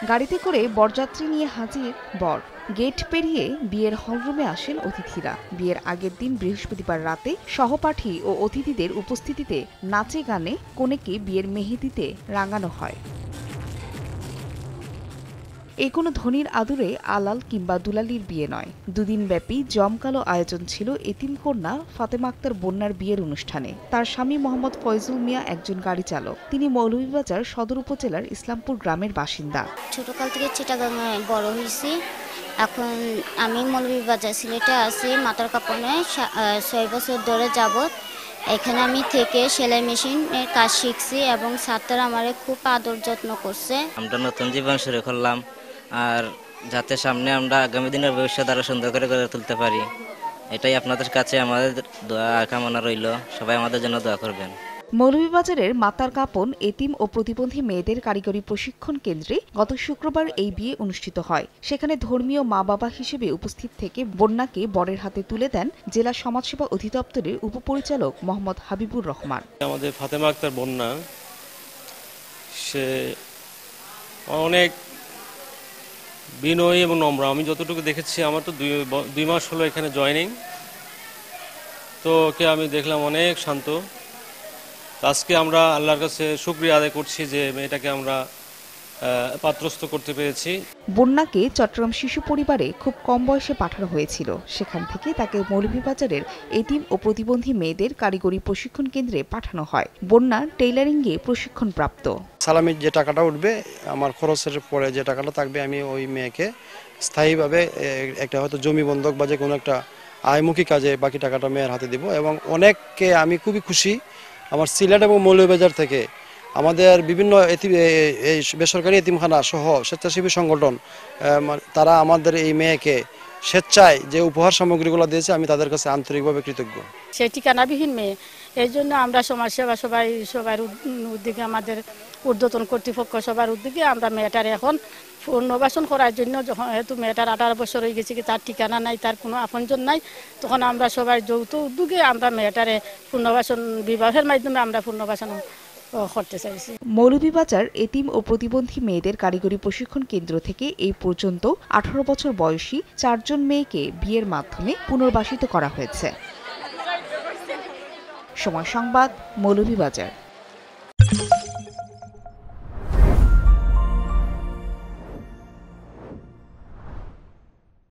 গাড়িতে করে বরযাত্রী নিয়ে হাজির বর। গেট পেরিয়ে বিয়ের হলরুমে আসেন অতিথিরা। বিয়ের আগের দিন বৃহস্পতিবার রাতে সহপাঠী ও অতিথিদের উপস্থিতিতে নাচে গানে কনেকে বিয়ের মেহেদিতে রাঙানো হয়। এ কোনো ধনীর আদুরে আলাল কিংবা দুলালির বিয়ে নয়। দুদিনব্যাপী জমকালো আয়োজন ছিল এতিমকন্যা ফাতেমা আক্তার বন্যার বিয়ের অনুষ্ঠানে। তার স্বামী মোহাম্মদ ফয়জুল মিয়া একজন গাড়ি চালক। তিনি মৌলভীবাজার সদর উপজেলার ইসলামপুর গ্রামের বাসিন্দা। ছোটকাল থেকে চিটাগাঙে বড় হয়েছি। এখন আমি মৌলভীবাজার সিলেটে আছি। মাথার কাপড়ে 6 বছর ধরে যাবত এখানে আমি থেকে সেলাই মেশিনের কাজ শিখছি এবং ছাত্ররা আমারে খুব আদর যত্ন করছে। আমরা নতুন জীবন শুরু করলাম, আর যাতে সামনে আমরা আগামী দিনের ভবিষ্যৎ আরো সুন্দর করে গড়ে তুলতে পারি, এটাই আপনাদের কাছে আমাদের দোয়া কামনা রইল। সবাই আমাদের জন্য দোয়া করবেন। মৌলভীবাজারের মাতার কাপন এতিম ও প্রতিবন্ধী মেয়েদের কারিগরি প্রশিক্ষণ কেন্দ্রে গত শুক্রবার এই বিয়ে অনুষ্ঠিত হয়। সেখানে ধর্মীয় মা বাবা হিসেবে উপস্থিত থেকে বন্যাকে বরের হাতে তুলে দেন জেলা সমাজসেবা অধিদপ্তরের উপপরিচালক মোহাম্মদ হাবিবুর রহমান। আমাদের ফাতেমা আক্তার বন্যা, সে অনেক বিনয়ী এবং নম্র। আমি যতটুকু দেখেছি, আমার তো 2 মাস হলো এখানে জয়েনিং, তো ওকে আমি দেখলাম অনেক শান্ত। আজকে আমরা আল্লাহর কাছে শুকরিয়া আদায় করছি যে মেয়েটাকে আমরা পাত্রস্থ করতে পেরেছি। বন্যাকে চট্টগ্রাম শিশু পরিবারে খুব কম বয়সে পাঠানো হয়েছিল। সেখান থেকে তাকে মৌলভীবাজারের এতিম ও প্রতিবন্ধী মেয়েদের কারিগরি প্রশিক্ষণ কেন্দ্রে পাঠানো হয়। বন্যা টেইলারিংয়ে প্রশিক্ষণপ্রাপ্ত। সালামির যে টাকাটা উঠবে, আমার খরচের পরে যে টাকাটা থাকবে, আমি ওই মেয়েকে স্থায়ীভাবে একটা হয়তো জমি বন্ধক বা যে কোনো একটা আয়মুখী কাজে বাকি টাকাটা মেয়ের হাতে দিব। এবং অনেককে আমি খুবই খুশি, আমার সিলেট এবং মৌলভীবাজার থেকে আমাদের বিভিন্ন এই বেসরকারি এতিমখানা সহ স্বেচ্ছাসেবী সংগঠন, তারা আমাদের এই মেয়েকে স্বেচ্ছায় যে উপহার সামগ্রীগুলো দিয়েছে, আমি তাদের কাছে আন্তরিকভাবে কৃতজ্ঞ। সে ঠিকানাবিহীন মেয়ে, এই জন্য আমরা সমাজসেবা সবার উদ্যোগে, আমাদের ঊর্ধ্বতন কর্তৃপক্ষ সবার উদ্যোগে আমরা মেয়েটার এখন পুনর্বাসন করার জন্য, যখন যেহেতু মেয়েটার 18 বছর হয়ে গেছে, তার ঠিকানা নাই, তার কোনো আপনজন নাই, তখন আমরা সবাই যৌথ উদ্যোগে আমরা মেয়েটারে পুনর্বাসন, বিবাহের মাধ্যমে আমরা পুনর্বাসন করতে চাইছি। মৌলভীবাজার এতিম ও প্রতিবন্ধী মেয়েদের কারিগরি প্রশিক্ষণ কেন্দ্র থেকে এই পর্যন্ত 18 বছর বয়সী 4 জন মেয়েকে বিয়ের মাধ্যমে পুনর্বাসিত করা হয়েছে। সময় সংবাদ, মৌলভীবাজার।